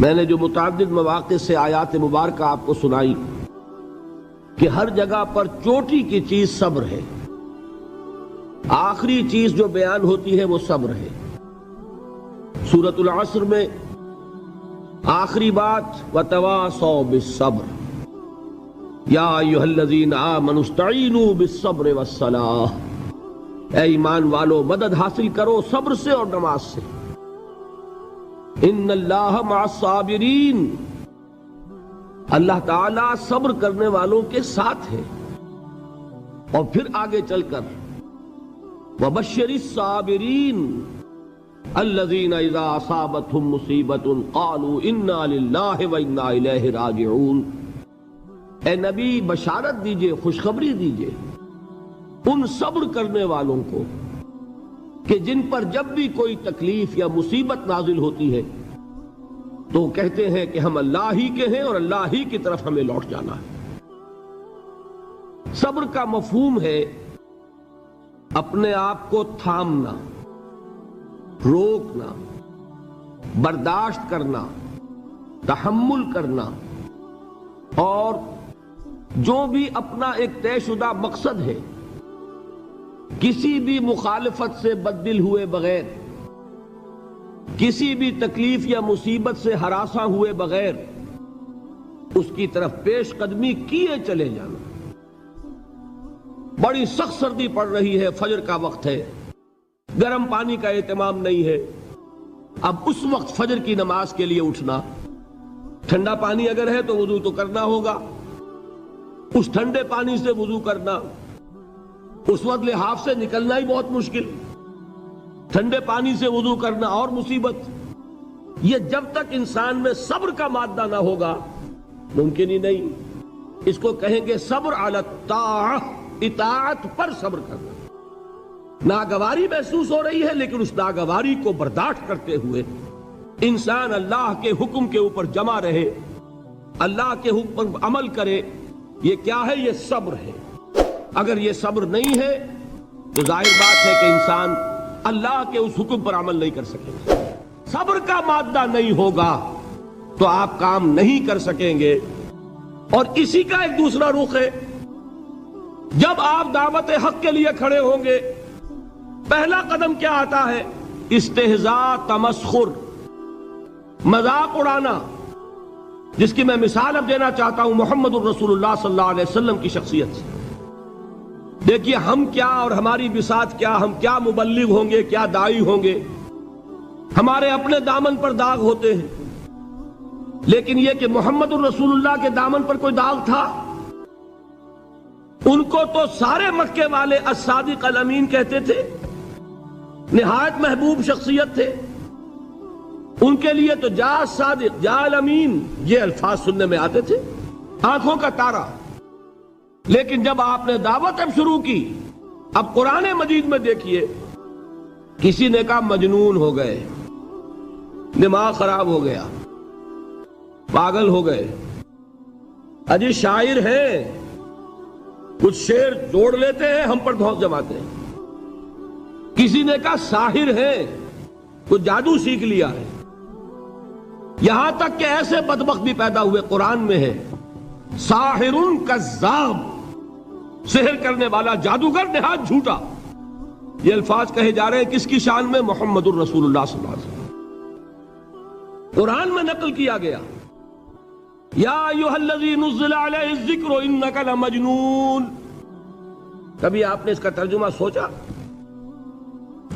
میں نے جو متعدد مواقع سے آیات مبارکہ آپ کو سنائی کہ ہر جگہ پر چوٹی کی چیز صبر ہے، آخری چیز جو بیان ہوتی ہے وہ صبر ہے۔ سورۃ العصر میں آخری بات وَتَوَاصَوْا بِالصَّبْرِ یا ایھا الذین آمنوا استعینوا بالصبر والصلاۃ، اے ایمان والو مدد حاصل کرو صبر سے اور نماز سے۔ ان اللہ مع الصابرین، اللہ تعالی صبر کرنے والوں کے ساتھ ہے۔ اور پھر آگے چل کر وبشر الصابرین الذین اذا اصابتهم مصیبۃ قالوا انا للہ وانا الیہ راجعون، اے نبی بشارت دیجئے، خوشخبری دیجئے ان صبر کرنے والوں کو کہ جن پر جب بھی کوئی تکلیف یا مصیبت نازل ہوتی ہے تو کہتے ہیں کہ ہم اللہ ہی کے ہیں اور اللہ ہی کی طرف ہمیں لوٹ جانا ہے۔ صبر کا مفہوم ہے اپنے آپ کو تھامنا، روکنا، برداشت کرنا، تحمل کرنا، اور جو بھی اپنا ایک طے شدہ مقصد ہے کسی بھی مخالفت سے بددل ہوئے بغیر، کسی بھی تکلیف یا مصیبت سے ہراساں ہوئے بغیر اس کی طرف پیش قدمی کیے چلے جانا۔ بڑی سخت سردی پڑ رہی ہے، فجر کا وقت ہے، گرم پانی کا اہتمام نہیں ہے، اب اس وقت فجر کی نماز کے لیے اٹھنا، ٹھنڈا پانی اگر ہے تو وضو تو کرنا ہوگا، اس ٹھنڈے پانی سے وضو کرنا، اس وقت لحاف سے نکلنا ہی بہت مشکل، ٹھنڈے پانی سے وضو کرنا اور مصیبت۔ یہ جب تک انسان میں صبر کا مادہ نہ ہوگا ممکن ہی نہیں۔ اس کو کہیں گے صبر علی الطاعہ، اطاعت پر صبر کرنا۔ ناگواری محسوس ہو رہی ہے لیکن اس ناگواری کو برداشت کرتے ہوئے انسان اللہ کے حکم کے اوپر جمع رہے، اللہ کے حکم پر عمل کرے۔ یہ کیا ہے؟ یہ صبر ہے۔ اگر یہ صبر نہیں ہے تو ظاہر بات ہے کہ انسان اللہ کے اس حکم پر عمل نہیں کر سکے گا۔ صبر کا مادہ نہیں ہوگا تو آپ کام نہیں کر سکیں گے۔ اور اسی کا ایک دوسرا رخ ہے، جب آپ دعوت حق کے لیے کھڑے ہوں گے پہلا قدم کیا آتا ہے؟ استہزاء، تمسخر، مذاق اڑانا، جس کی میں مثال اب دینا چاہتا ہوں محمد الرسول اللہ صلی اللہ علیہ وسلم کی شخصیت سے۔ دیکھیے ہم کیا اور ہماری بساط کیا، ہم کیا مبلغ ہوں گے، کیا داعی ہوں گے، ہمارے اپنے دامن پر داغ ہوتے ہیں، لیکن یہ کہ محمد الرسول اللہ کے دامن پر کوئی داغ تھا؟ ان کو تو سارے مکے والے الصادق الامین کہتے تھے، نہایت محبوب شخصیت تھے، ان کے لیے تو جا صادق جا الامین یہ الفاظ سننے میں آتے تھے، آنکھوں کا تارا۔ لیکن جب آپ نے دعوت اب شروع کی، اب قرآن مجید میں دیکھیے کسی نے کہا مجنون ہو گئے، دماغ خراب ہو گیا، پاگل ہو گئے، اجی شاعر ہیں، کچھ شعر جوڑ لیتے ہیں ہم پر دھوس جماتے ہیں۔ کسی نے کہا ساحر ہے، کچھ جادو سیکھ لیا ہے، یہاں تک کہ ایسے بدبخت بھی پیدا ہوئے، قرآن میں ہے ساحر کذاب، سحر کرنے والا جادوگر نہایت جھوٹا۔ یہ الفاظ کہے جا رہے ہیں کس کی شان میں؟ محمد الرسول اللہ صلی اللہ علیہ وسلم۔ قرآن میں نقل کیا گیا یا ایھا الذی نزل علیہ الذکر انک لمجنون۔ کبھی آپ نے اس کا ترجمہ سوچا؟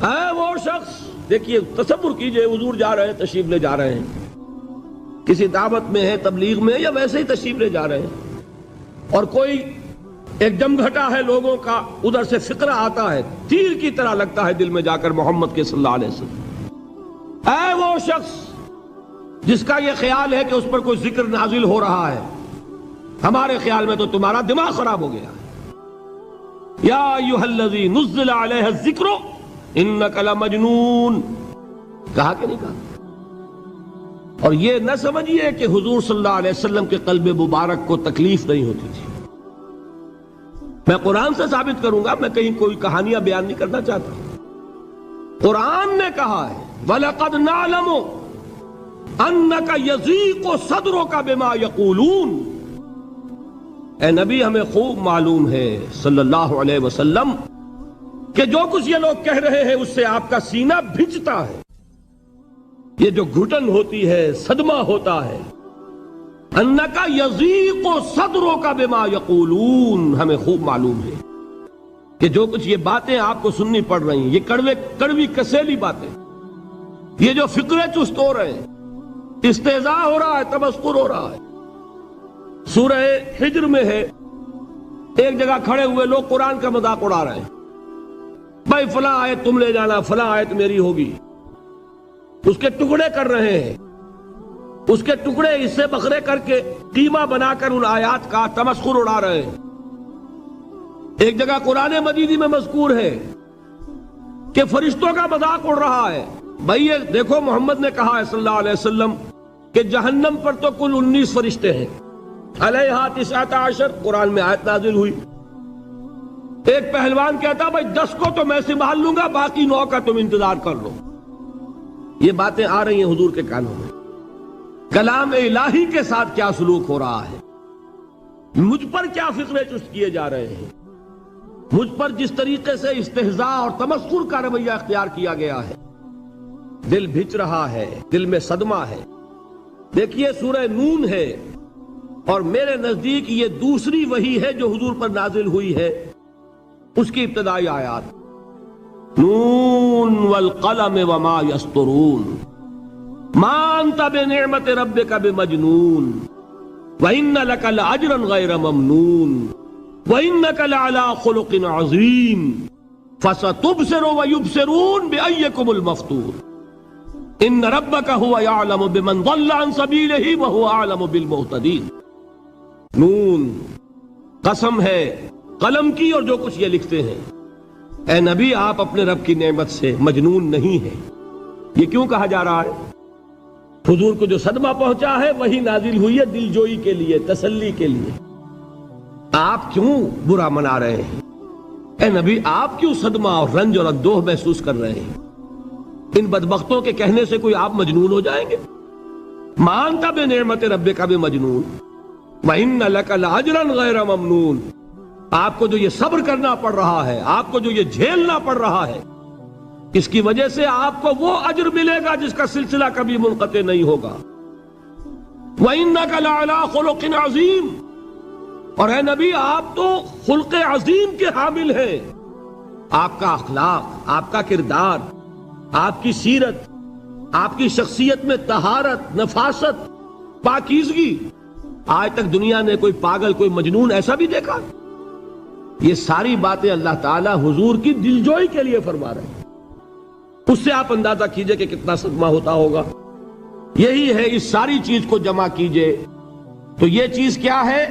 اے وہ شخص، دیکھیے تصور کیجئے حضور جا رہے ہیں، تشریف لے جا رہے ہیں، کسی دعوت میں ہے، تبلیغ میں، یا ویسے ہی تشریف لے جا رہے ہیں، اور کوئی ایک جمگھٹا ہے لوگوں کا، ادھر سے فقرہ آتا ہے، تیر کی طرح لگتا ہے دل میں جا کر محمد کے صلی اللہ علیہ وسلم۔ اے وہ شخص جس کا یہ خیال ہے کہ اس پر کوئی ذکر نازل ہو رہا ہے، ہمارے خیال میں تو تمہارا دماغ خراب ہو گیا ہے۔ یا ایھا الذی نزل علیہ الذکر انک لمجنون، کہا کہ نہیں کہا؟ اور یہ نہ سمجھیے کہ حضور صلی اللہ علیہ وسلم کے قلب مبارک کو تکلیف نہیں ہوتی تھی۔ میں قرآن سے ثابت کروں گا، میں کہیں کوئی کہانیاں بیان نہیں کرنا چاہتا۔ قرآن نے کہا ہے وَلَقَدْ نَعْلَمُ انک یضیق صدرک بما یقولون، اے نبی ہمیں خوب معلوم ہے صلی اللہ علیہ وسلم کہ جو کچھ یہ لوگ کہہ رہے ہیں اس سے آپ کا سینہ بھجتا ہے، یہ جو گھٹن ہوتی ہے، صدمہ ہوتا ہے۔ انک یضیق صدرک بما یقولون، ہمیں خوب معلوم ہے کہ جو کچھ یہ باتیں آپ کو سننی پڑ رہی ہیں، یہ کڑوی کسیلی باتیں، یہ جو فقرے چست ہو رہے ہیں، استہزاء ہو رہا ہے، تمسخر ہو رہا ہے۔ سورہ حجر میں ہے، ایک جگہ کھڑے ہوئے لوگ قرآن کا مذاق اڑا رہے ہیں، بھائی فلاں آیت تم لے جانا، فلاں آیت میری ہوگی، اس کے ٹکڑے کر رہے ہیں، اس کے ٹکڑے حصے بکھرے کر کے قیمہ بنا کر ان آیات کا تمسخر اڑا رہے ہیں۔ ایک جگہ قرآن مجید میں مذکور ہے کہ فرشتوں کا مذاق اڑ رہا ہے، بھائی یہ دیکھو محمد نے کہا ہے صلی اللہ علیہ وسلم کہ جہنم پر تو کل 19 فرشتے ہیں، علیہا 19 قرآن میں آیت نازل ہوئی۔ ایک پہلوان کہتا بھائی 10 کو تو میں سنبھال لوں گا، باقی 9 کا تم انتظار کر لو۔ یہ باتیں آ رہی ہیں حضور کے کانوں میں، کلام الہی کے ساتھ کیا سلوک ہو رہا ہے، مجھ پر کیا فقرے چست کیے جا رہے ہیں، مجھ پر جس طریقے سے استہزاء اور تمسخر کا رویہ اختیار کیا گیا ہے، دل بھج رہا ہے، دل میں صدمہ ہے۔ دیکھیے سورہ نون ہے، اور میرے نزدیک یہ دوسری وحی ہے جو حضور پر نازل ہوئی ہے، اس کی ابتدائی آیات، نون والقلم وما یسطرون ما انت بنعمت ربک بمجنون وان لک لاجرا غیر ممنون وانک لعلی خلق عظیم فستبصر ویبصرون بأیکم المفتون ان ربک هو یعلم بمن ضل عن سبیلہ وهو اعلم بالمہتدین۔ نون، قسم ہے قلم کی اور جو کچھ یہ لکھتے ہیں۔ اے نبی آپ اپنے رب کی نعمت سے مجنون نہیں ہیں۔ یہ کیوں کہا جا رہا ہے؟ حضور کو جو صدمہ پہنچا ہے وہی نازل ہوئی ہے دل جوئی کے لیے، تسلی کے لیے۔ آپ کیوں برا منا رہے ہیں؟ اے نبی آپ کیوں صدمہ اور رنج اور اندوہ محسوس کر رہے ہیں؟ ان بدبختوں کے کہنے سے کوئی آپ مجنون ہو جائیں گے؟ ما انت بنعمت ربک بمجنون وَإِنَّ لَكَ لَأَجْرًا غَيْرَ مَمْنُونَ، آپ کو جو یہ صبر کرنا پڑ رہا ہے، آپ کو جو یہ جھیلنا پڑ رہا ہے، اس کی وجہ سے آپ کو وہ اجر ملے گا جس کا سلسلہ کبھی منقطع نہیں ہوگا۔ وَإِنَّكَ لَعَلَىٰ خُلُقٍ عَظِيمٍ، اور اے نبی آپ تو خلق عظیم کے حامل ہیں۔ آپ کا اخلاق، آپ کا کردار، آپ کی سیرت، آپ کی شخصیت میں طہارت، نفاست، پاکیزگی، آج تک دنیا نے کوئی پاگل، کوئی مجنون ایسا بھی دیکھا؟ یہ ساری باتیں اللہ تعالیٰ حضور کی دلجوئی کے لیے فرما رہے ہیں۔ اس سے آپ اندازہ کیجئے کہ کتنا صدمہ ہوتا ہوگا۔ یہی ہے، اس ساری چیز کو جمع کیجئے تو یہ چیز کیا ہے؟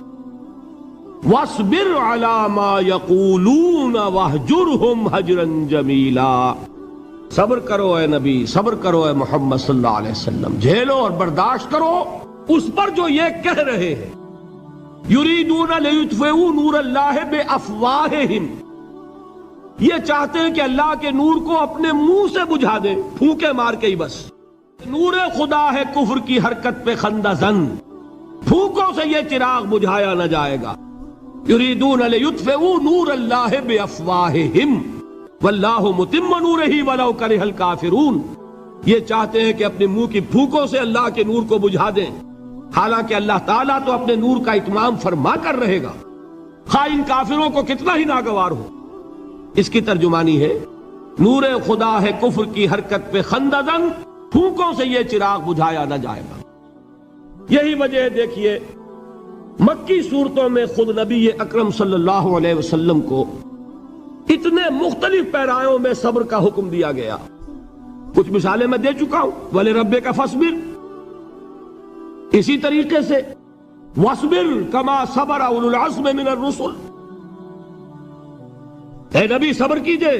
وَاصْبِرْ عَلَىٰ مَا يَقُولُونَ وَاهْجُرْهُمْ هَجْرًا جَمِيلًا، صبر کرو اے نبی، صبر کرو اے محمد صلی اللہ علیہ وسلم، جھیلو اور برداشت کرو اس پر جو یہ کہہ رہے ہیں۔ یریدون لیطفئوا نور اللہ بافواہہم، یہ چاہتے ہیں کہ اللہ کے نور کو اپنے منہ سے بجھا دیں، پھونکے مار کے ہی بس۔ نور خدا ہے کفر کی حرکت پہ خندہ زن، پھونکوں سے یہ چراغ بجھایا نہ جائے گا۔ یریدون لیطفئوا نور اللہ بافواہہم واللہ متم نورہ ولو کرہ الکافرون، یہ چاہتے ہیں کہ اپنے منہ کی پھونکوں سے اللہ کے نور کو بجھا دیں، حالانکہ اللہ تعالیٰ تو اپنے نور کا اتمام فرما کر رہے گا، خواہ ان کافروں کو کتنا ہی ناگوار ہو۔ اس کی ترجمانی ہے نور خدا ہے کفر کی حرکت پہ خندہ زن، پھونکوں سے یہ چراغ بجھایا نہ جائے گا۔ یہی وجہ ہے، دیکھیے مکی صورتوں میں خود نبی اکرم صلی اللہ علیہ وسلم کو اتنے مختلف پیرایوں میں صبر کا حکم دیا گیا۔ کچھ مثالیں میں دے چکا ہوں، وَلِرَبِّكَ فَاصْبِرْ، اسی طریقے سے وَاصْبِرْ كَمَا صَبَرَ أُولُو الْعَزْمِ مِنَ الرُّسُلِ، اے نبی صبر کیجئے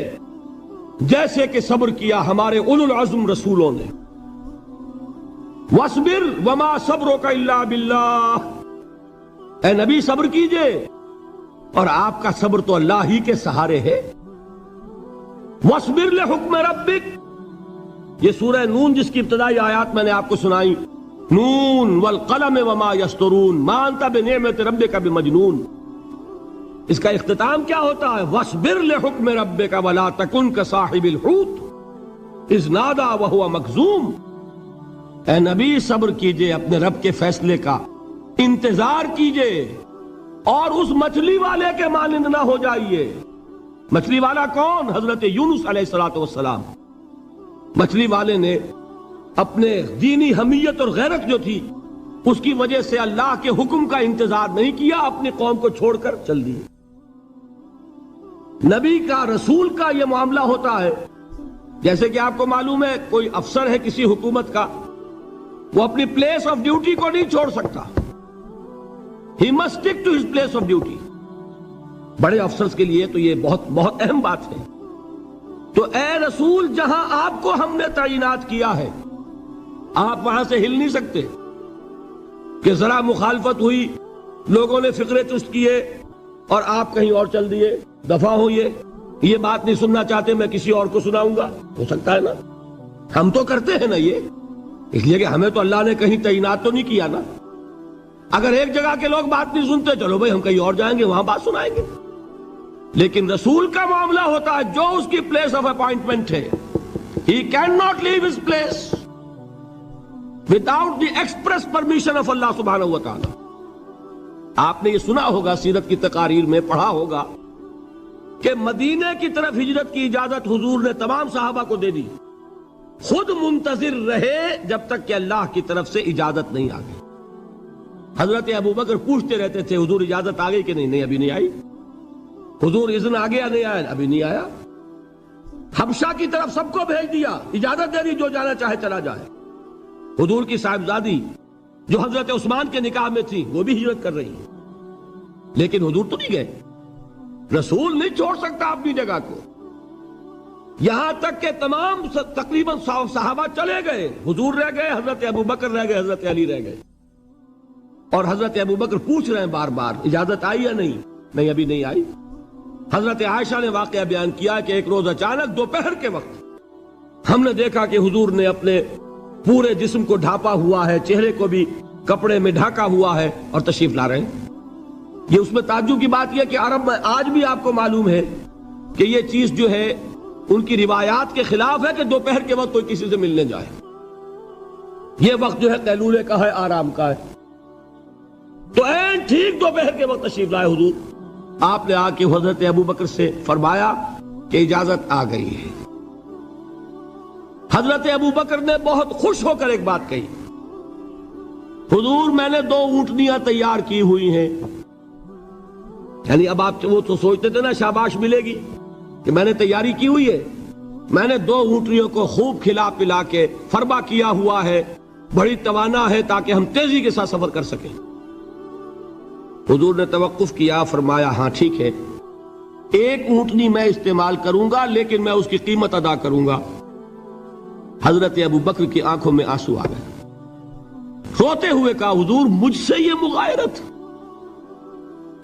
جیسے کہ صبر کیا ہمارے اولو العزم رسولوں نے۔ وَاصْبِرْ وَمَا صَبْرُكَ إِلَّا بِاللَّهِ، اے نبی صبر کیجئے اور آپ کا صبر تو اللہ ہی کے سہارے ہے۔ وَاصْبِرْ لِحُكْمِ رَبِّكَ، یہ سورہ نون جس کی ابتدائی آیات میں نے آپ کو سنائی، نون والقلم وما یسطرون ما انت بنعمت ربک بمجنون. اس کا اختتام کیا ہوتا ہے؟ وَاصْبِرْ لِحُکْمِ رَبِّكَ وَلَا تَكُنْ كَصَاحِبِ الْحُوتِ اِذْ نَادَىٰ وَهُوَ مَكْظُومٌ. اے نبی صبر کیجئے اپنے رب کے فیصلے کا، انتظار کیجئے اور اس مچھلی والے کے مانند نہ ہو جائیے. مچھلی والا کون؟ حضرت یونس علیہ السلام. مچھلی والے نے اپنے دینی حمیت اور غیرت جو تھی اس کی وجہ سے اللہ کے حکم کا انتظار نہیں کیا، اپنی قوم کو چھوڑ کر چل دیے. نبی کا، رسول کا یہ معاملہ ہوتا ہے. جیسے کہ آپ کو معلوم ہے کوئی افسر ہے کسی حکومت کا، وہ اپنی پلیس آف ڈیوٹی کو نہیں چھوڑ سکتا. He must stick to his place of duty. بڑے افسرز کے لیے تو یہ بہت بہت اہم بات ہے. تو اے رسول، جہاں آپ کو ہم نے تعینات کیا ہے آپ وہاں سے ہل نہیں سکتے کہ ذرا مخالفت ہوئی، لوگوں نے فقرے چست کیے اور آپ کہیں اور چل دیے. دفع ہوئیے، یہ بات نہیں سننا چاہتے، میں کسی اور کو سناؤں گا. ہو سکتا ہے نا؟ ہم تو کرتے ہیں نا یہ، اس لیے کہ ہمیں تو اللہ نے کہیں تعینات تو نہیں کیا نا. اگر ایک جگہ کے لوگ بات نہیں سنتے، چلو بھائی ہم کہیں اور جائیں گے، وہاں بات سنائیں گے. لیکن رسول کا معاملہ ہوتا ہے جو اس کی پلیس آف اپوائنٹمنٹ ہے، he cannot leave his place without the express permission of Allah subhanahu wa ta'ala. آپ نے یہ سنا ہوگا، سیرت کی تقاریر میں پڑھا ہوگا کہ مدینے کی طرف ہجرت کی اجازت حضور نے تمام صحابہ کو دے دی. خود منتظر رہے جب تک کہ اللہ کی طرف سے اجازت نہیں آ گئی. حضرت ابوبکر پوچھتے رہتے تھے حضور اجازت آ گئی کہ نہیں؟ نہیں ابھی نہیں آئی. حضور اذن آ گیا؟ نہیں آیا. ابھی نہیں آیا. حبشہ کی طرف سب کو بھیج دیا، اجازت دے دی جو جانا چاہے چلا جائے. حضور کی صاحبزادی جو حضرت عثمان کے نکاح میں تھی وہ بھی ہجرت کر رہی ہے، لیکن حضور تو نہیں گئے. رسول نہیں چھوڑ سکتا اپنی جگہ کو. یہاں تک کہ تمام تقریباً صحابہ چلے گئے، حضور رہ گئے، حضرت ابوبکر رہ گئے، حضرت علی رہ گئے. اور حضرت ابوبکر پوچھ رہے ہیں بار بار اجازت آئی یا نہیں؟ نہیں ابھی نہیں آئی. حضرت عائشہ نے واقعہ بیان کیا کہ ایک روز اچانک دوپہر کے وقت ہم نے دیکھا کہ حضور نے اپنے پورے جسم کو ڈھانپا ہوا ہے، چہرے کو بھی کپڑے میں ڈھانکا ہوا ہے اور تشریف لا رہے ہیں. یہ اس میں تعجب کی بات یہ کہ عرب میں آج بھی آپ کو معلوم ہے کہ یہ چیز جو ہے ان کی روایات کے خلاف ہے کہ دوپہر کے وقت کوئی کسی سے ملنے جائے. یہ وقت جو ہے قیلولے کا ہے، آرام کا ہے. تو این ٹھیک دوپہر کے وقت تشریف لائے حضور. آپ نے آ کے حضرت ابوبکر سے فرمایا کہ اجازت آ گئی ہے. حضرت ابوبکر نے بہت خوش ہو کر ایک بات کہی، حضور میں نے 2 اونٹنیاں تیار کی ہوئی ہیں. یعنی اب آپ وہ تو سوچتے تھے نا شاباش ملے گی کہ میں نے تیاری کی ہوئی ہے. میں نے 2 اونٹنیوں کو خوب کھلا پلا کے فربا کیا ہوا ہے، بڑی توانا ہے تاکہ ہم تیزی کے ساتھ سفر کر سکیں. حضور نے توقف کیا، فرمایا ہاں ٹھیک ہے، 1 اونٹنی میں استعمال کروں گا لیکن میں اس کی قیمت ادا کروں گا. حضرت ابوبکر کی آنکھوں میں آنسو آ گئے. روتے ہوئے کہا حضور مجھ سے یہ مغایرت،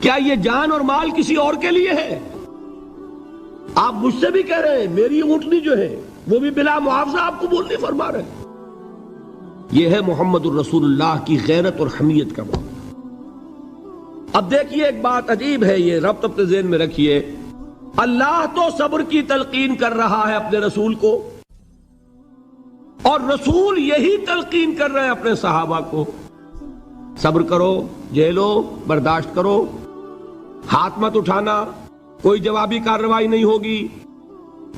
کیا یہ جان اور مال کسی اور کے لیے ہے؟ آپ مجھ سے بھی کہہ رہے ہیں میری اونٹنی جو ہے وہ بھی بلا معاوضہ آپ قبول نہیں فرما رہے. یہ ہے محمد الرسول اللہ کی غیرت اور حمیت کا معاملہ. اب دیکھیے ایک بات عجیب ہے، یہ ربط اپنے ذہن میں رکھیے. اللہ تو صبر کی تلقین کر رہا ہے اپنے رسول کو، اور رسول یہی تلقین کر رہے ہیں اپنے صحابہ کو. صبر کرو، جھیلو، برداشت کرو، ہاتھ مت اٹھانا، کوئی جوابی کارروائی نہیں ہوگی،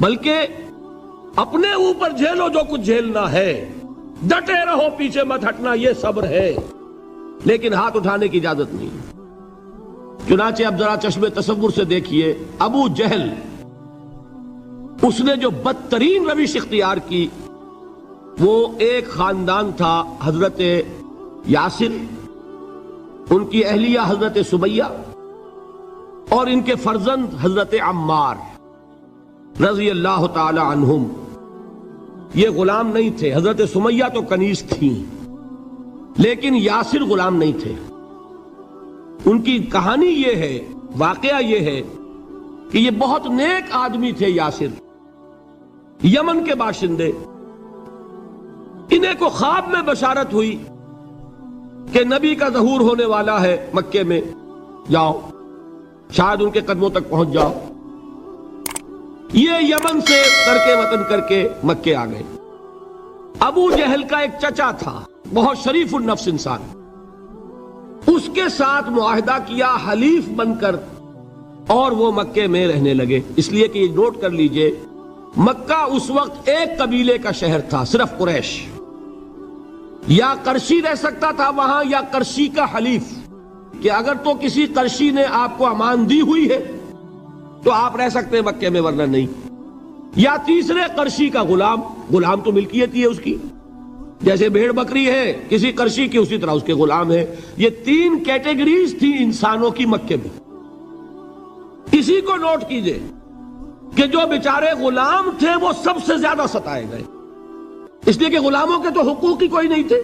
بلکہ اپنے اوپر جھیلو جو کچھ جھیلنا ہے، ڈٹے رہو، پیچھے مت ہٹنا، یہ صبر ہے. لیکن ہاتھ اٹھانے کی اجازت نہیں. چنانچہ اب ذرا چشم تصور سے دیکھیے، ابو جہل اس نے جو بدترین روش اختیار کی وہ ایک خاندان تھا حضرت یاسر، ان کی اہلیہ حضرت سمیہ اور ان کے فرزند حضرت عمار رضی اللہ تعالی عنہم. یہ غلام نہیں تھے. حضرت سمیہ تو کنیز تھیں لیکن یاسر غلام نہیں تھے. ان کی کہانی یہ ہے، واقعہ یہ ہے کہ یہ بہت نیک آدمی تھے. یاسر یمن کے باشندے، انہیں کو خواب میں بشارت ہوئی کہ نبی کا ظہور ہونے والا ہے مکے میں، جاؤ شاید ان کے قدموں تک پہنچ جاؤ۔ یہ یمن سے ترک وطن کر کے مکے آ گئے۔ ابو جہل کا ایک چچا تھا، بہت شریف النفس انسان، اس کے ساتھ معاہدہ کیا حلیف بن کر، اور وہ مکے میں رہنے لگے۔ اس لیے کہ یہ نوٹ کر لیجئے، مکہ اس وقت ایک قبیلے کا شہر تھا، صرف قریش۔ یا قرشی رہ سکتا تھا وہاں، یا قرشی کا حلیف، کہ اگر تو کسی قرشی نے آپ کو امان دی ہوئی ہے تو آپ رہ سکتے ہیں مکے میں، ورنہ نہیں۔ یا تیسرے قرشی کا غلام، غلام تو ملکیت ہی ہے اس کی، جیسے بھیڑ بکری ہے کسی قرشی کی، اسی طرح اس کے غلام ہے۔ یہ تین کیٹیگریز تھی انسانوں کی مکے میں۔ اسی کو نوٹ کیجئے کہ جو بیچارے غلام تھے وہ سب سے زیادہ ستائے گئے، اس لیے کہ غلاموں کے تو حقوق ہی کوئی نہیں تھے۔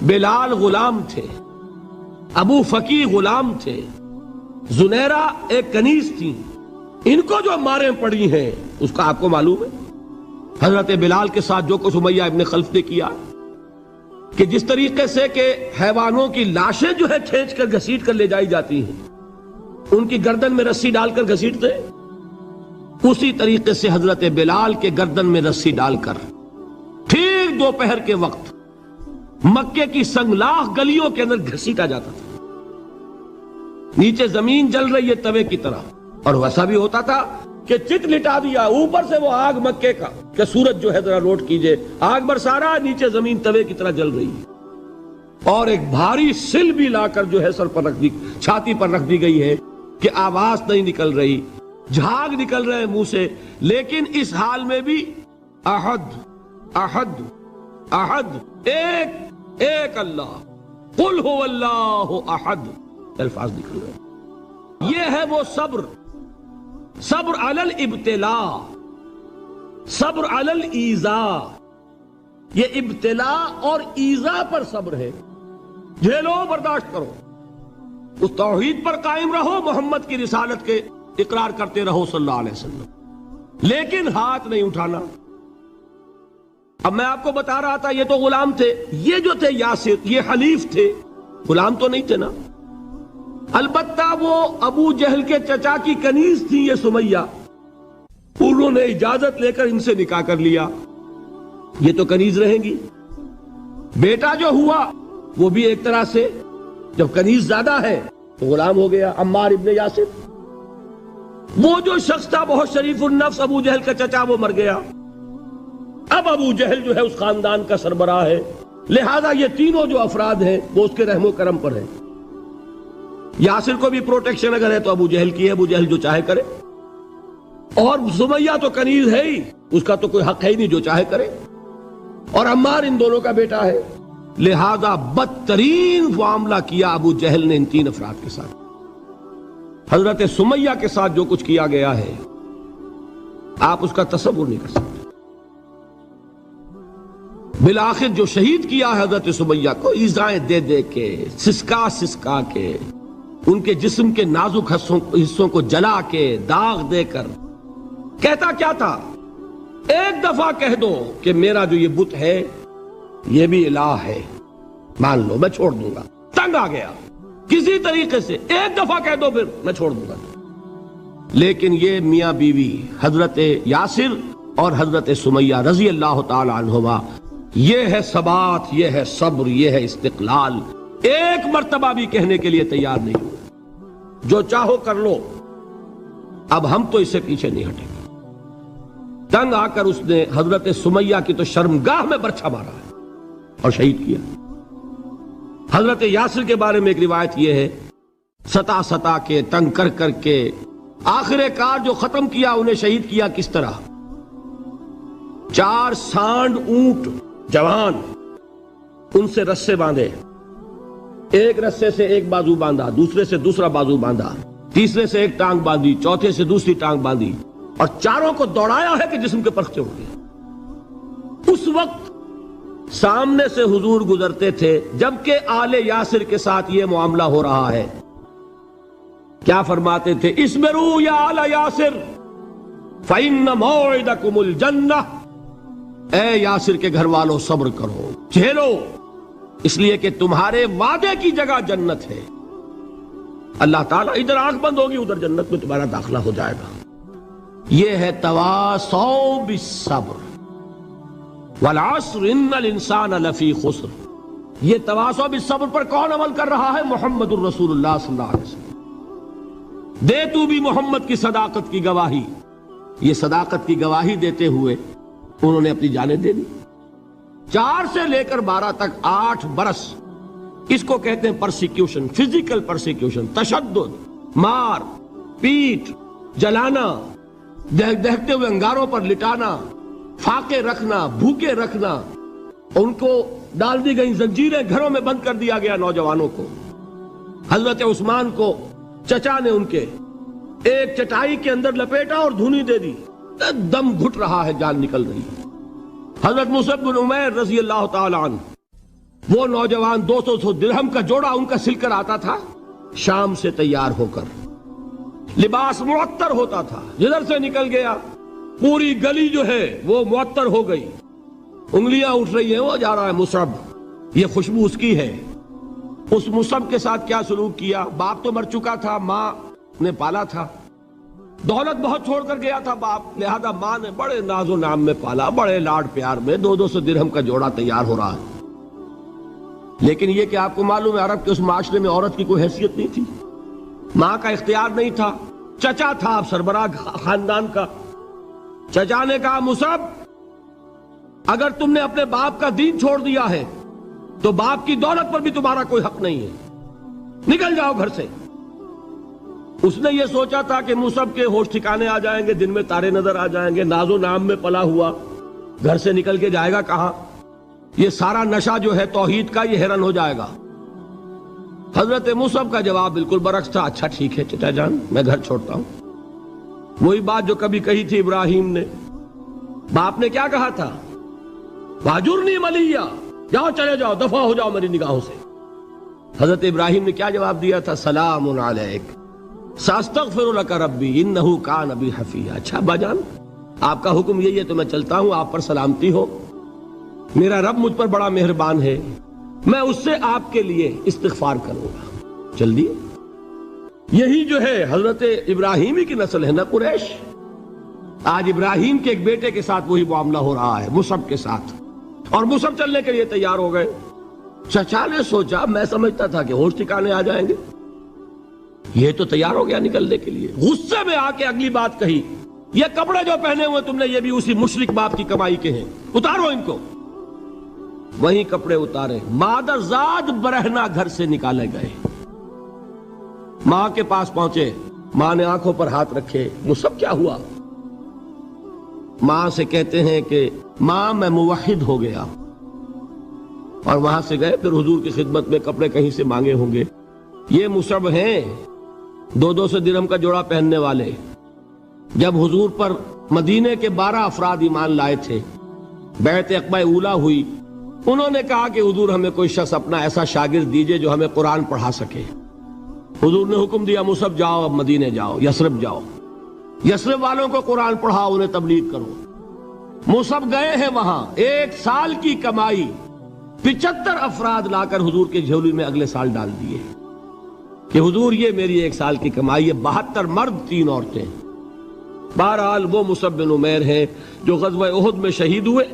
بلال غلام تھے، ابو فقی غلام تھے، زنیرہ ایک کنیز تھی، ان کو جو ماریں پڑی ہیں اس کا آپ کو معلوم ہے۔ حضرت بلال کے ساتھ جو کچھ امیہ ابن خلف نے کیا، کہ جس طریقے سے کہ حیوانوں کی لاشیں جو ہے کھینچ کر گھسیٹ کر لے جائی جاتی ہیں، ان کی گردن میں رسی ڈال کر گھسیٹتے، اسی طریقے سے حضرت بلال کے گردن میں رسی ڈال کر ٹھیک دوپہر کے وقت مکے کی سنگلاخ گلیوں کے اندر گھسیٹا جاتا تھا۔ نیچے زمین جل رہی ہے توے کی طرح، اور ویسا بھی ہوتا تھا کہ چت لٹا دیا، اوپر سے وہ آگ مکے کا، کہ سورج جو ہے ذرا نوٹ کیجئے، آگ برسا رہا، نیچے زمین توے کی طرح جل رہی ہے، اور ایک بھاری سل بھی لا کر جو ہے سر پر رکھ دی، چھاتی پر رکھ دی گئی ہے کہ آواز نہیں نکل رہی، جھاگ نکل رہے منہ سے، لیکن اس حال میں بھی احد احد احد، ایک ایک اللہ، قل هو اللہ احد، الفاظ نکل رہے۔ یہ ہے وہ صبر، صبر علی الابتلاء، صبر علی الایذاء۔ یہ ابتلاء اور ایذاء پر صبر ہے، جھیلو برداشت کرو، اس توحید پر قائم رہو، محمد کی رسالت کے اقرار کرتے رہو صلی اللہ علیہ وسلم، لیکن ہاتھ نہیں اٹھانا۔ اب میں آپ کو بتا رہا تھا یہ تو غلام تھے، یہ جو تھے یاسر، یہ حلیف تھے، غلام تو نہیں تھے نا۔ البتہ وہ ابو جہل کے چچا کی کنیز تھی یہ سمیہ، انہوں نے اجازت لے کر ان سے نکاح کر لیا، یہ تو کنیز رہیں گی۔ بیٹا جو ہوا وہ بھی ایک طرح سے، جب کنیز زیادہ ہے تو غلام ہو گیا، عمار ابن یاسر۔ وہ جو شخص تھا بہت شریف النفس ابو جہل کا چچا، وہ مر گیا۔ اب ابو جہل جو ہے اس خاندان کا سربراہ ہے، لہذا یہ تینوں جو افراد ہیں وہ اس کے رحم و کرم پر ہیں۔ یاسر کو بھی پروٹیکشن اگر ہے تو ابو جہل کی ہے، ابو جہل جو چاہے کرے، اور سمیہ تو کنیز ہے ہی، اس کا تو کوئی حق ہے ہی نہیں، جو چاہے کرے، اور عمار ان دونوں کا بیٹا ہے، لہذا بدترین معاملہ کیا ابو جہل نے ان تین افراد کے ساتھ۔ حضرت سمیہ کے ساتھ جو کچھ کیا گیا ہے آپ اس کا تصور نہیں کر سکتے۔ بالآخر جو شہید کیا ہے حضرت سمیہ کو، ایذائیں دے دے کے، سسکا سسکا کے، ان کے جسم کے نازک حصوں کو جلا کے، داغ دے کر، کہتا کیا تھا، ایک دفعہ کہہ دو کہ میرا جو یہ بت ہے یہ بھی الہ ہے، مان لو میں چھوڑ دوں گا۔ تنگ آ گیا، کسی طریقے سے ایک دفعہ کہہ دو پھر میں چھوڑ دوں گا۔ لیکن یہ میاں بیوی حضرت یاسر اور حضرت سمیہ رضی اللہ تعالی عنہما، یہ ہے ثبات، یہ ہے صبر، یہ ہے استقلال، ایک مرتبہ بھی کہنے کے لیے تیار نہیں ہوئے، جو چاہو کر لو، اب ہم تو اس سے پیچھے نہیں ہٹیں گے۔ تنگ آ کر اس نے حضرت سمیہ کی تو شرمگاہ میں برچھا مارا ہے اور شہید کیا۔ حضرت یاسر کے بارے میں ایک روایت یہ ہے، ستا ستا کے، تنگ کر کر کے، آخر کار جو ختم کیا، انہیں شہید کیا کس طرح، 4 سانڈ اونٹ جوان، ان سے رسے باندھے، ایک رسے سے ایک بازو باندھا، دوسرے سے دوسرا بازو باندھا، تیسرے سے ایک ٹانگ باندھی، چوتھے سے دوسری ٹانگ باندھی، اور چاروں کو دوڑایا ہے کہ جسم کے پرخچے ہو گئے۔ اس وقت سامنے سے حضور گزرتے تھے جبکہ آل یاسر کے ساتھ یہ معاملہ ہو رہا ہے، کیا فرماتے تھے، اسبروا یا آل یاسر فإن موعدکم الجنہ، اے یاسر کے گھر والوں صبر کرو، جھیلو، اس لیے کہ تمہارے وعدے کی جگہ جنت ہے. اللہ تعالیٰ ادھر آنکھ بند ہوگی ادھر جنت میں تمہارا داخلہ ہو جائے گا. یہ ہے تواصوا بالصبر والعصر ان الانسان لفی خسر. یہ تواصوا بالصبر پر کون عمل کر رہا ہے؟ محمد الرسول اللہ صلی اللہ علیہ وسلم. دے تو بھی محمد کی صداقت کی گواہی. یہ صداقت کی گواہی دیتے ہوئے انہوں نے اپنی جانیں دے دی. 4 سے لے کر 12 تک 8 برس اس کو کہتے ہیں پرسیکیوشن، فزیکل پرسیکیوشن، تشدد، مار پیٹ، جلانا، دہکتے ہوئے انگاروں پر لٹانا، فاقے رکھنا، بھوکے رکھنا. ان کو ڈال دی گئی زنجیریں، گھروں میں بند کر دیا گیا نوجوانوں کو. حضرت عثمان کو چچا نے ان کے ایک چٹائی کے اندر لپیٹا اور دھونی دے دی. دم گھٹ رہا ہے، جان نکل رہی ہے. حضرت مصعب بن عمیر رضی اللہ تعالی عنہ، وہ نوجوان 200 درہم کا جوڑا ان کا سل کر آتا تھا شام سے تیار ہو کر. لباس معطر ہوتا تھا، جدھر سے نکل گیا پوری گلی جو ہے وہ معطر ہو گئی. انگلیاں اٹھ رہی ہیں، وہ جا رہا ہے مصعب، یہ خوشبو اس کی ہے. اس مصعب کے ساتھ کیا سلوک کیا؟ باپ تو مر چکا تھا، ماں نے پالا تھا، دولت بہت چھوڑ کر گیا تھا باپ، لہذا ماں نے بڑے ناز و نام میں پالا، بڑے لاڈ پیار میں. 200 درہم کا جوڑا تیار ہو رہا ہے. لیکن یہ کہ آپ کو معلوم ہے عرب کے اس معاشرے میں عورت کی کوئی حیثیت نہیں تھی، ماں کا اختیار نہیں تھا. چچا تھا آپ سربراہ خاندان کا. چچا نے کہا مصعب، اگر تم نے اپنے باپ کا دین چھوڑ دیا ہے تو باپ کی دولت پر بھی تمہارا کوئی حق نہیں ہے، نکل جاؤ گھر سے. اس نے یہ سوچا تھا کہ مصعب کے ہوش ٹھکانے آ جائیں گے، دن میں تارے نظر آ جائیں گے، ناز و نام میں پلا ہوا گھر سے نکل کے جائے گا کہاں؟ یہ سارا نشہ جو ہے توحید کا یہ حیران ہو جائے گا. حضرت مصعب کا جواب بالکل برعکس تھا. اچھا ٹھیک ہے چچا جان، میں گھر چھوڑتا ہوں. وہی بات جو کبھی کہی تھی ابراہیم نے. باپ نے کیا کہا تھا؟ واجرنی ملیہ، جاؤ چلے جاؤ، دفع ہو جاؤ میری نگاہوں سے. حضرت ابراہیم نے کیا جواب دیا تھا؟ سلام علیک ساستغفر لک ربی انہ کان بی حفیہ. اچھا ابا جان، آپ کا حکم یہی ہے تو میں چلتا ہوں، آپ پر سلامتی ہو. میرا رب مجھ پر بڑا مہربان ہے، میں اس سے آپ کے لیے استغفار کروں گا. چل دیے. یہی جو ہے حضرت ابراہیمی کی نسل ہے نا قریش. آج ابراہیم کے ایک بیٹے کے ساتھ وہی معاملہ ہو رہا ہے مصعب کے ساتھ، اور مصعب چلنے کے لیے تیار ہو گئے. چچا نے سوچا، میں سمجھتا تھا کہ ہوش ٹھکانے آ جائیں گے، یہ تو تیار ہو گیا نکلنے کے لیے. غصے میں آ کے اگلی بات کہی، یہ کپڑے جو پہنے ہوئے تم نے یہ بھی اسی مشرک باپ کی کمائی کے ہیں، اتارو ان کو. وہیں کپڑے اتارے، مادر زاد برہنہ گھر سے نکالے گئے. ماں کے پاس پہنچے، ماں نے آنکھوں پر ہاتھ رکھے. مصعب کیا ہوا؟ ماں سے کہتے ہیں کہ ماں میں موحد ہو گیا. اور وہاں سے گئے، پھر حضور کی خدمت میں کپڑے کہیں سے مانگے ہوں گے. یہ مصعب ہیں 200 درہم کا جوڑا پہننے والے. جب حضور پر مدینے کے 12 افراد ایمان لائے تھے، بیعت عقبہ اولیٰ ہوئی، انہوں نے کہا کہ حضور ہمیں کوئی شخص اپنا ایسا شاگرد دیجئے جو ہمیں قرآن پڑھا سکے. حضور نے حکم دیا مصعب جاؤ، اب مدینے جاؤ، یثرب جاؤ، یثرب والوں کو قرآن پڑھاؤ، انہیں تبلیغ کرو. مصعب گئے ہیں وہاں، 1 سال کی کمائی 75 افراد لا کر حضور کے جھولی میں اگلے سال ڈال دیے کہ حضور یہ میری 1 سال کی کمائی ہے. 72 مرد 3 عورتیں. بہرحال وہ مصعب بن عمیر ہیں جو غزوہ احد میں شہید ہوئے،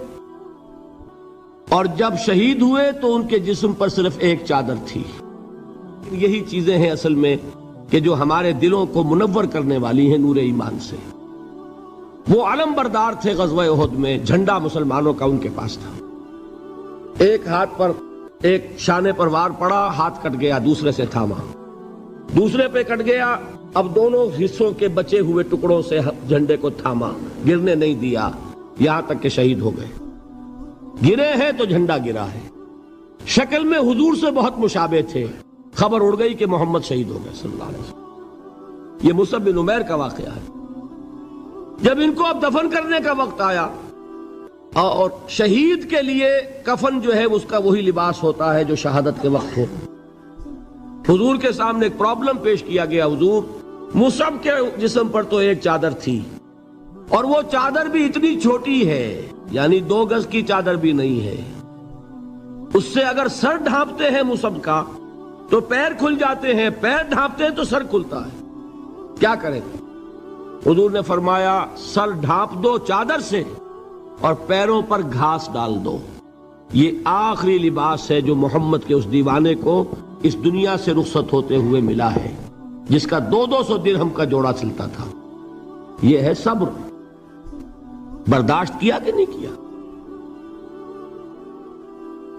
اور جب شہید ہوئے تو ان کے جسم پر صرف ایک چادر تھی. یہی چیزیں ہیں اصل میں کہ جو ہمارے دلوں کو منور کرنے والی ہیں نور ایمان سے. وہ علم بردار تھے غزوہ احد میں، جھنڈا مسلمانوں کا ان کے پاس تھا. ایک ہاتھ پر ایک شانے پر وار پڑا، ہاتھ کٹ گیا، دوسرے سے تھاما، دوسرے پہ کٹ گیا، اب دونوں حصوں کے بچے ہوئے ٹکڑوں سے جھنڈے کو تھاما، گرنے نہیں دیا، یہاں تک کہ شہید ہو گئے. گرے ہیں تو جھنڈا گرا ہے. شکل میں حضور سے بہت مشابہ تھے. خبر اڑ گئی کہ محمد شہید ہو گئے صلی اللہ علیہ وسلم. یہ مصعب بن عمیر کا واقعہ ہے. جب ان کو اب دفن کرنے کا وقت آیا، اور شہید کے لیے کفن جو ہے اس کا وہی لباس ہوتا ہے جو شہادت کے وقت ہو، حضور کے سامنے ایک پرابلم پیش کیا گیا. حضور، مصعب کے جسم پر تو ایک چادر تھی، اور وہ چادر بھی اتنی چھوٹی ہے، یعنی 2 گز کی چادر بھی نہیں ہے. اس سے اگر سر ڈھانپتے ہیں مصحف کا تو پیر کھل جاتے ہیں، پیر ڈھانپتے ہیں تو سر کھلتا ہے، کیا کریں؟ حضور نے فرمایا سر ڈھانپ دو چادر سے اور پیروں پر گھاس ڈال دو۔ یہ آخری لباس ہے جو محمد کے اس دیوانے کو اس دنیا سے رخصت ہوتے ہوئے ملا ہے، جس کا 200 درہم کا جوڑا چلتا تھا۔ یہ ہے صبر۔ برداشت کیا کہ نہیں کیا؟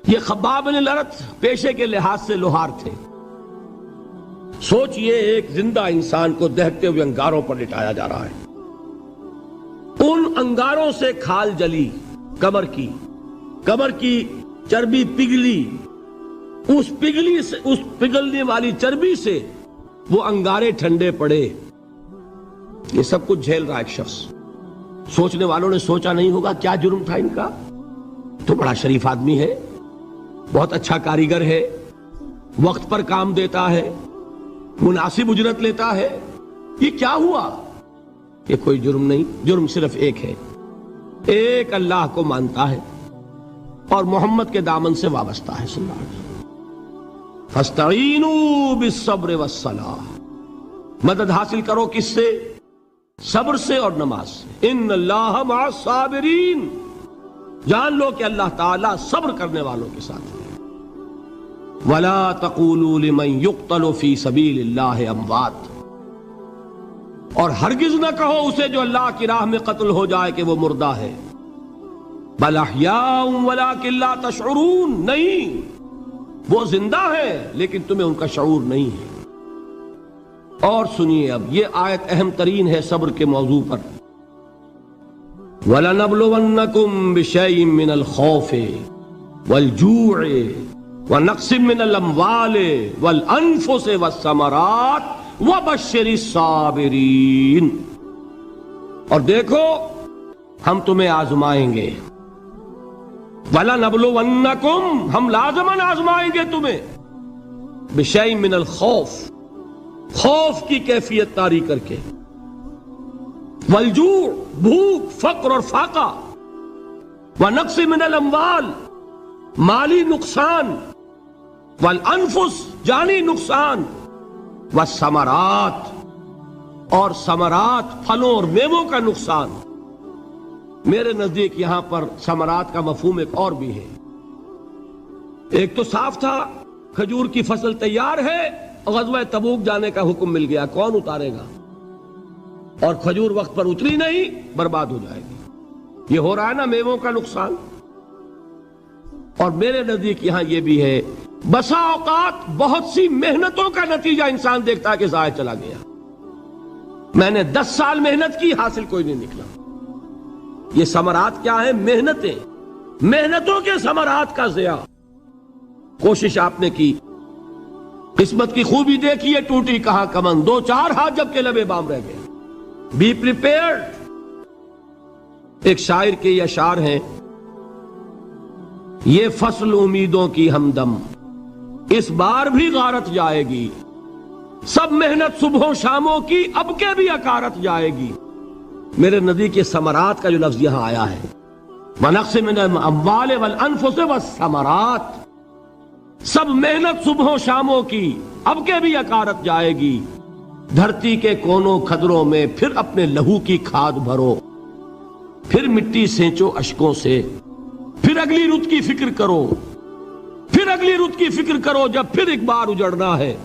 یہ خباب بن الارت پیشے کے لحاظ سے لوہار تھے۔ سوچئے ایک زندہ انسان کو دہتے ہوئے انگاروں پر لٹایا جا رہا ہے، ان انگاروں سے کھال جلی، کمر کی چربی پگھلی، اس پگھلنے والی چربی سے وہ انگارے ٹھنڈے پڑے۔ یہ سب کچھ جھیل رہا ایک شخص۔ سوچنے والوں نے سوچا نہیں ہوگا کیا جرم تھا ان کا، تو بڑا شریف آدمی ہے، بہت اچھا کاریگر ہے، وقت پر کام دیتا ہے، مناسب اجرت لیتا ہے، یہ کیا ہوا؟ یہ کوئی جرم نہیں، جرم صرف ایک ہے، ایک اللہ کو مانتا ہے اور محمد کے دامن سے وابستہ ہے صلی اللہ علیہ وسلم۔ فاستعینوا بالصبر والصلاۃ، مدد حاصل کرو کس سے؟ صبر سے اور نماز سے۔ ان اللہ مع الصابرین، جان لو کہ اللہ تعالیٰ صبر کرنے والوں کے ساتھ ہے۔ ولا تقولوا لمن يقتل في سبيل الله اموات، اور ہرگز نہ کہو اسے جو اللہ کی راہ میں قتل ہو جائے کہ وہ مردہ ہے۔ بل احیاء ولکن لا تشعرون، نہیں، وہ زندہ ہے لیکن تمہیں ان کا شعور نہیں ہے۔ اور سنیے اب یہ آیت اہم ترین ہے صبر کے موضوع پر۔ وَلَنَبْلُوَنَّكُمْ بِشَيْءٍ مِّنَ الْخَوْفِ وَالْجُوعِ وَنَقْصٍ مِّنَ الْأَمْوَالِ وَالْأَنفُسِ وَالثَّمَرَاتِ وَبَشِّرِ الصَّابِرِينَ، اور دیکھو ہم تمہیں آزمائیں گے۔ وَلَنَبْلُوَنَّكُمْ، ہم لازماً آزمائیں گے تمہیں، بِشَيْءٍ مِّنَ الْخَوْفِ، خوف کی کیفیت طاری کر کے، والجوع، بھوک، فقر اور فاقہ، ونقص من الاموال، مالی نقصان، والانفس، جانی نقصان، والثمرات، اور ثمرات، پھلوں اور میووں کا نقصان۔ میرے نزدیک یہاں پر ثمرات کا مفہوم ایک اور بھی ہے۔ ایک تو صاف تھا کھجور کی فصل تیار ہے، غزوہ تبوک جانے کا حکم مل گیا، کون اتارے گا؟ اور کھجور وقت پر اتری نہیں، برباد ہو جائے گی۔ یہ ہو رہا ہے نا میووں کا نقصان۔ اور میرے نزدیک یہاں یہ بھی ہے، بسا اوقات بہت سی محنتوں کا نتیجہ انسان دیکھتا ہے کہ ضائع چلا گیا، میں نے 10 سال محنت کی، حاصل کوئی نہیں نکلا۔ یہ ثمرات کیا ہیں؟ محنتیں، محنتوں کے ثمرات کا ضیاع۔ کوشش آپ نے کی، قسمت کی خوبی دیکھیے، ٹوٹی کہاں کمن، 2-4 ہاتھ جب کے لبے بام رہ گئے۔ Be prepared. ایک شاعر کے یہ اشعار ہیں، یہ فصل امیدوں کی ہمدم اس بار بھی غارت جائے گی، سب محنت صبحوں شاموں کی اب کے بھی اکارت جائے گی۔ میرے نزدیک یہ ثمرات کا جو لفظ یہاں آیا ہے، وَنَقْصٍ مِّنَ الْأَمْوَالِ وَالْأَنفُسِ وَالثَّمَرَاتِ، سب محنت صبحوں شاموں کی اب کے بھی اکارت جائے گی۔ دھرتی کے کونوں کھدروں میں پھر اپنے لہو کی کھاد بھرو، پھر مٹی سینچو اشکوں سے، پھر اگلی رت کی فکر کرو، پھر اگلی رت کی فکر کرو، جب پھر ایک بار اجڑنا ہے۔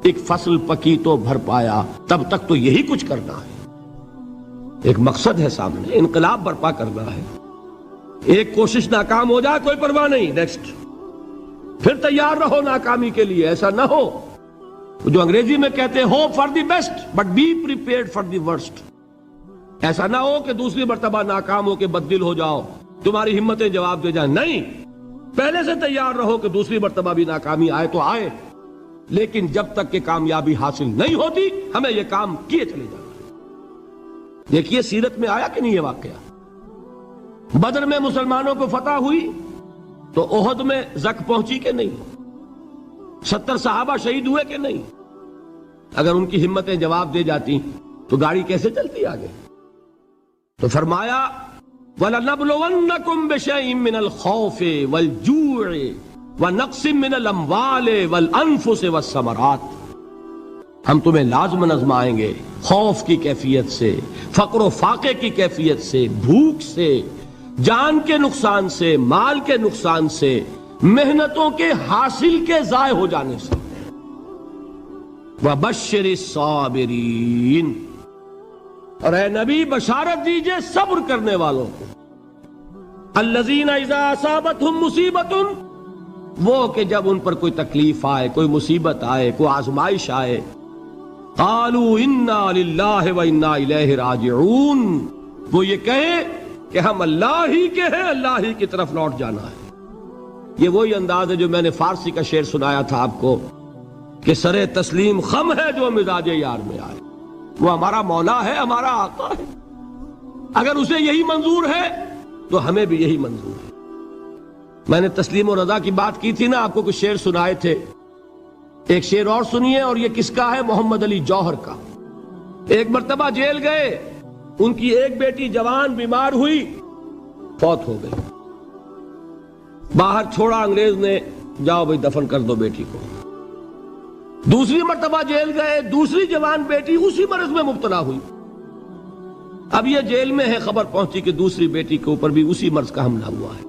ایک فصل پکی تو بھر پایا، تب تک تو یہی کچھ کرنا ہے۔ ایک مقصد ہے سامنے، انقلاب برپا کرنا ہے۔ ایک کوشش ناکام ہو جائے کوئی پرواہ نہیں، نیکسٹ، پھر تیار رہو ناکامی کے لیے۔ ایسا نہ ہو جو انگریزی میں کہتے ہیں hope for the best but be prepared for the worst. ایسا نہ ہو کہ دوسری مرتبہ ناکام ہو کے بددل ہو جاؤ، تمہاری ہمتیں جواب دے جائیں، نہیں، پہلے سے تیار رہو کہ دوسری مرتبہ بھی ناکامی آئے تو آئے، لیکن جب تک کہ کامیابی حاصل نہیں ہوتی ہمیں یہ کام کیے چلے جانا۔ دیکھیے سیرت میں آیا کہ نہیں یہ واقعہ؟ بدر میں مسلمانوں کو فتح ہوئی تو احد میں زک پہنچی کہ نہیں؟ 70 صحابہ شہید ہوئے کہ نہیں؟ اگر ان کی ہمتیں جواب دے جاتی تو گاڑی کیسے چلتی آگے؟ تو فرمایا وَلَنَبْلُوَنَّكُمْ بِشَيْءٍ مِّنَ الْخَوْفِ وَالْجُوعِ وَنَقْصٍ مِّنَ الْأَمْوَالِ وَالْأَنفُسِ وَالثَّمَرَاتِ، ہم تمہیں لازماً آزمائیں گے خوف کی کیفیت سے، فقر و فاقے کی کیفیت سے، بھوک سے، جان کے نقصان سے، مال کے نقصان سے، محنتوں کے حاصل کے ضائع ہو جانے سے۔ وَبَشِّرِ الصَّابِرِينَ، اور اے نبی بشارت دیجئے صبر کرنے والوں کو۔ الذین اذا اصابتہم مصیبت، وہ کہ جب ان پر کوئی تکلیف آئے، کوئی مصیبت آئے، کوئی آزمائش آئے، قالوا انا للہ و انا الیہ راجعون، وہ یہ کہیں کہ ہم اللہ ہی کے ہیں، اللہ ہی کی طرف لوٹ جانا ہے۔ یہ وہی انداز ہے جو میں نے فارسی کا شعر سنایا تھا آپ کو کہ سرے تسلیم خم ہے جو مزاج یار میں آئے۔ وہ ہمارا مولا ہے، ہمارا آقا ہے، اگر اسے یہی منظور ہے تو ہمیں بھی یہی منظور ہے۔ میں نے تسلیم و رضا کی بات کی تھی نا، آپ کو کچھ شعر سنائے تھے، ایک شعر اور سنیے، اور یہ کس کا ہے؟ محمد علی جوہر کا۔ ایک مرتبہ جیل گئے، ان کی ایک بیٹی جوان بیمار ہوئی، فوت ہو گئی، باہر چھوڑا انگریز نے، جاؤ بھائی دفن کر دو بیٹی کو۔ دوسری مرتبہ جیل گئے، دوسری جوان بیٹی اسی مرض میں مبتلا ہوئی۔ اب یہ جیل میں ہے، خبر پہنچی کہ دوسری بیٹی کے اوپر بھی اسی مرض کا حملہ ہوا ہے۔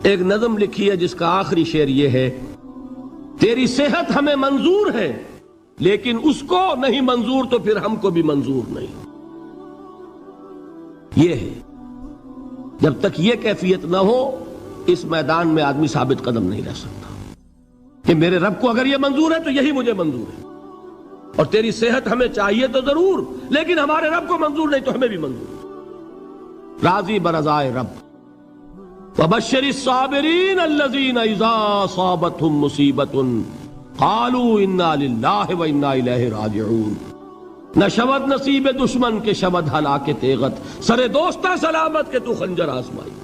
ایک نظم لکھی ہے جس کا آخری شعر یہ ہے، تیری صحت ہمیں منظور ہے لیکن اس کو نہیں منظور تو پھر ہم کو بھی منظور نہیں۔ یہ ہے، جب تک یہ کیفیت نہ ہو اس میدان میں آدمی ثابت قدم نہیں رہ سکتا کہ میرے رب کو اگر یہ منظور ہے تو یہی مجھے منظور ہے، اور تیری صحت ہمیں چاہیے تو ضرور، لیکن ہمارے رب کو منظور نہیں تو ہمیں بھی منظور۔ راضی برضائے رب۔ وَبَشِّرِ الصَّابِرِينَ الَّذِينَ إِذَا أَصَابَتْهُمْ مُصِيبَةٌ قَالُوا إِنَّا لِلَّهِ وَإِنَّا إِلَيْهِ رَاجِعُونَ۔ نہ شود نصیب دشمن کے شود ہلاک تیغت، سرے دوستہ سلامت کے تو خنجر آزمائی۔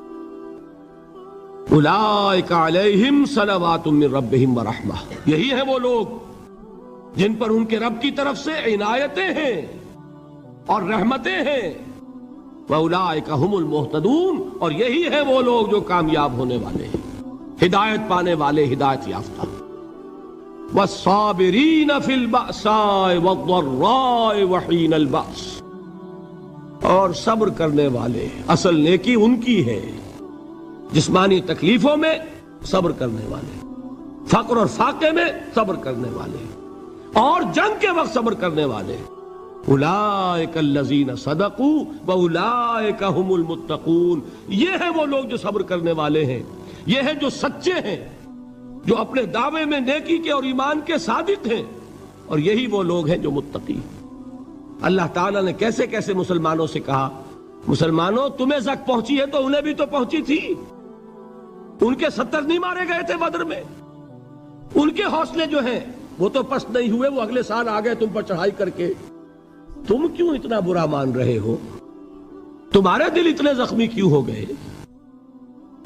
اولئک علیہم صلوات من ربہم ورحمہ، یہی ہیں وہ لوگ جن پر ان کے رب کی طرف سے عنایتیں ہیں اور رحمتیں ہیں۔ وَأُولَئِكَ هُمُ الْمُهْتَدُونَ، اور یہی ہیں وہ لوگ جو کامیاب ہونے والے ہیں، ہدایت پانے والے، ہدایت یافتہ۔ وَالصَّابِرِينَ فِي الْبَأْسَاءِ وَالضَّرَّاءِ وَحِينَ الْبَأْسِ، اور صبر کرنے والے، اصل نیکی ان کی ہے، جسمانی تکلیفوں میں صبر کرنے والے، فقر اور فاقے میں صبر کرنے والے، اور جنگ کے وقت صبر کرنے والے۔ اولئک الذین صدقوا واولئک هم المتقون، یہ ہیں وہ لوگ جو صبر کرنے والے ہیں، یہ ہیں جو سچے ہیں، جو اپنے دعوے میں نیکی کے اور ایمان کے صادق ہیں، اور یہی وہ لوگ ہیں جو متقی۔ اللہ تعالیٰ نے کیسے کیسے مسلمانوں سے کہا، مسلمانوں تمہیں زک پہنچی ہے تو انہیں بھی تو پہنچی تھی، ان کے 70 نہیں مارے گئے تھے بدر میں، ان کے حوصلے جو ہیں وہ تو پست نہیں ہوئے، وہ اگلے سال آ گئے تم پر چڑھائی کر کے۔ تم کیوں اتنا برا مان رہے ہو؟ تمہارے دل اتنے زخمی کیوں ہو گئے؟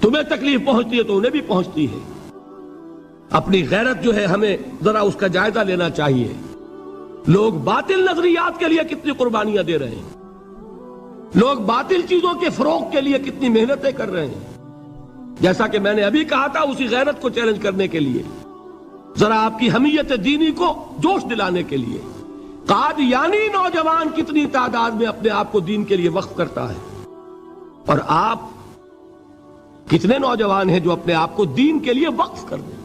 تمہیں تکلیف پہنچتی ہے تو انہیں بھی پہنچتی ہے۔ اپنی غیرت جو ہے ہمیں ذرا اس کا جائزہ لینا چاہیے۔ لوگ باطل نظریات کے لیے کتنی قربانیاں دے رہے ہیں، لوگ باطل چیزوں کے فروغ کے لیے کتنی محنتیں کر رہے ہیں۔ جیسا کہ میں نے ابھی کہا تھا، اسی غیرت کو چیلنج کرنے کے لیے، ذرا آپ کی حمیت دینی کو جوش دلانے کے لیے، قادیانی نوجوان کتنی تعداد میں اپنے آپ کو دین کے لیے وقف کرتا ہے، اور آپ کتنے نوجوان ہیں جو اپنے آپ کو دین کے لیے وقف کر دیں،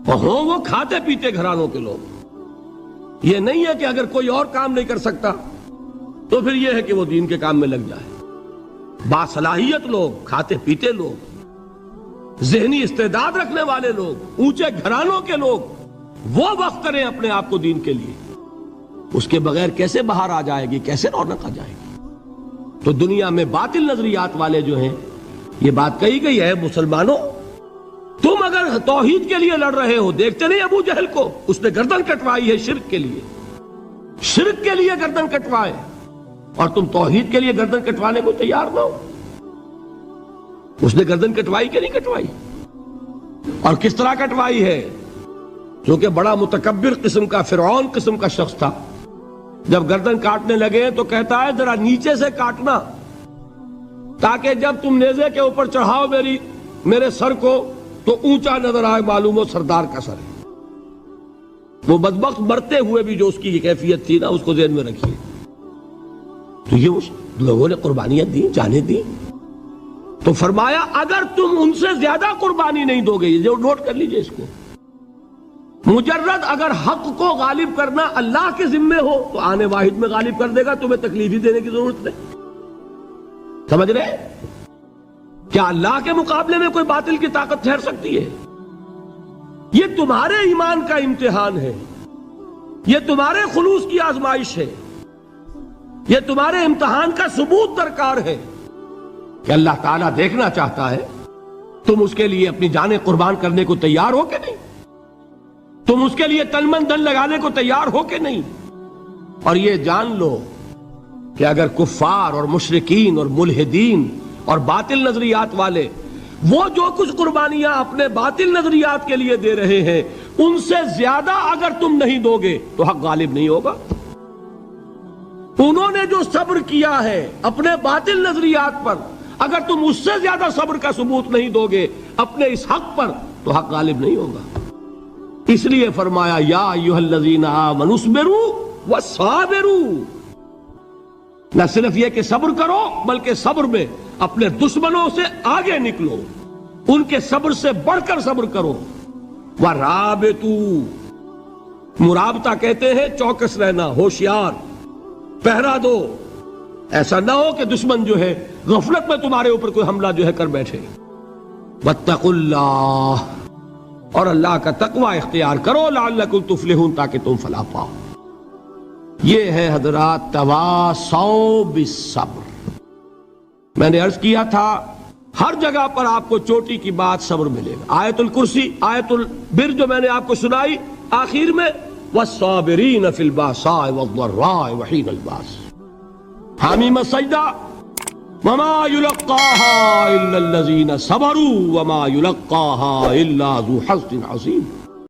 اور ہوں وہ کھاتے پیتے گھرانوں کے لوگ۔ یہ نہیں ہے کہ اگر کوئی اور کام نہیں کر سکتا تو پھر یہ ہے کہ وہ دین کے کام میں لگ جائے۔ باصلاحیت لوگ، کھاتے پیتے لوگ، ذہنی استعداد رکھنے والے لوگ، اونچے گھرانوں کے لوگ، وہ وقف کریں اپنے آپ کو دین کے لیے۔ اس کے بغیر کیسے باہر آ جائے گی، کیسے رونق آ جائے گی؟ تو دنیا میں باطل نظریات والے جو ہیں، یہ بات کہی گئی ہے، مسلمانوں تم اگر توحید کے لیے لڑ رہے ہو، دیکھتے نہیں ابو جہل کو، اس نے گردن کٹوائی ہے شرک کے لیے، شرک کے لیے گردن کٹوائے، اور تم توحید کے لیے گردن کٹوانے کو تیار نہ ہو۔ اس نے گردن کٹوائی کہ نہیں کٹوائی؟ اور کس طرح کٹوائی ہے؟ جو کہ بڑا متکبر قسم کا، فرعون قسم کا شخص تھا، جب گردن کاٹنے لگے تو کہتا ہے ذرا نیچے سے کاٹنا تاکہ جب تم نیزے کے اوپر چڑھاؤ میرے سر کو تو اونچا نظر آئے، معلوم ہو سردار کا سر ہے۔ وہ بدبخت مرتے ہوئے بھی جو اس کی کیفیت تھی نا، اس کو ذہن میں رکھیے۔ تو یہ اس لوگوں نے قربانیاں دی، جانیں دی، تو فرمایا اگر تم ان سے زیادہ قربانی نہیں دو گے، یہ نوٹ کر لیجئے اس کو، مجرد اگر حق کو غالب کرنا اللہ کے ذمے ہو تو آنے واحد میں غالب کر دے گا، تمہیں تکلیف ہی دینے کی ضرورت نہیں۔ سمجھ رہے؟ کیا اللہ کے مقابلے میں کوئی باطل کی طاقت ٹھہر سکتی ہے؟ یہ تمہارے ایمان کا امتحان ہے، یہ تمہارے خلوص کی آزمائش ہے، یہ تمہارے امتحان کا ثبوت درکار ہے کہ اللہ تعالیٰ دیکھنا چاہتا ہے تم اس کے لیے اپنی جانیں قربان کرنے کو تیار ہو کہ نہیں، تم اس کے لیے تن من دھن لگانے کو تیار ہو کہ نہیں۔ اور یہ جان لو کہ اگر کفار اور مشرکین اور ملحدین اور باطل نظریات والے وہ جو کچھ قربانیاں اپنے باطل نظریات کے لیے دے رہے ہیں، ان سے زیادہ اگر تم نہیں دو گے تو حق غالب نہیں ہوگا۔ انہوں نے جو صبر کیا ہے اپنے باطل نظریات پر، اگر تم اس سے زیادہ صبر کا ثبوت نہیں دو گے اپنے اس حق پر تو حق غالب نہیں ہوگا۔ اس لیے فرمایا یا ایھا الذین آمنوا اصبروا وصابروا، نہ صرف یہ کہ صبر کرو بلکہ صبر میں اپنے دشمنوں سے آگے نکلو، ان کے صبر سے بڑھ کر صبر کرو۔ ورابطوا، مرابطہ کہتے ہیں چوکس رہنا، ہوشیار، پہرا دو، ایسا نہ ہو کہ دشمن جو ہے غفلت میں تمہارے اوپر کوئی حملہ جو ہے کر بیٹھے۔ واتقوا اللہ، اور اللہ کا تقوی اختیار کرو، لعلکم تفلحون، تاکہ تم فلاح پاؤ۔ یہ ہے حضرات تواصوا بالصبر۔ میں نے عرض کیا تھا ہر جگہ پر آپ کو چوٹی کی بات صبر ملے گا۔ آیت الکرسی، آیت البر جو میں نے آپ کو سنائی آخر میں، والصابرین فی الباساء والضراء وحین الباس، حامیم السجدہ، وما یلقاها الا الذین صبروا وما یلقاها الا ذو حظ عظیم۔